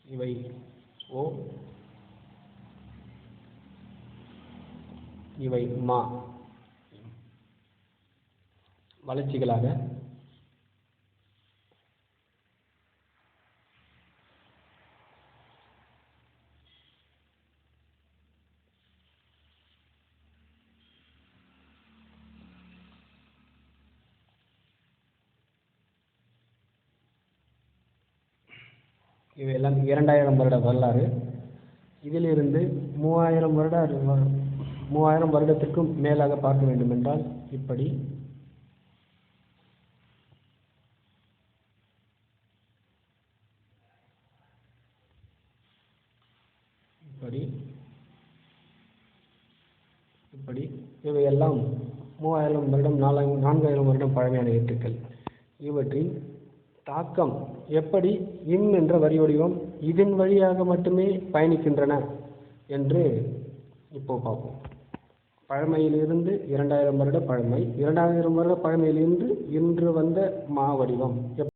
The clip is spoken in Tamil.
இவை ஓ, இவை மா வளர்ச்சிகளாக இவையெல்லாம் 2000 வருட வரலாறு. இதிலிருந்து 3000 வருடத்திற்கும் மேலாக பார்க்க வேண்டுமென்றால் இப்படி இப்படி இப்படி இவையெல்லாம் 3000 வருடம் 4000 வருடம் பழமையான எழுத்துக்கள். இவற்றின் தாக்கம் எப்படி இம் என்ற வரி வடிவம் இதன் வழியாக மட்டுமே பயணிக்கின்றன என்று இப்போ பார்ப்போம். பழமையிலிருந்து 2000 வருட பழமை, 2000 வருட பழமையிலிருந்து இன்று வந்த மா வடிவம்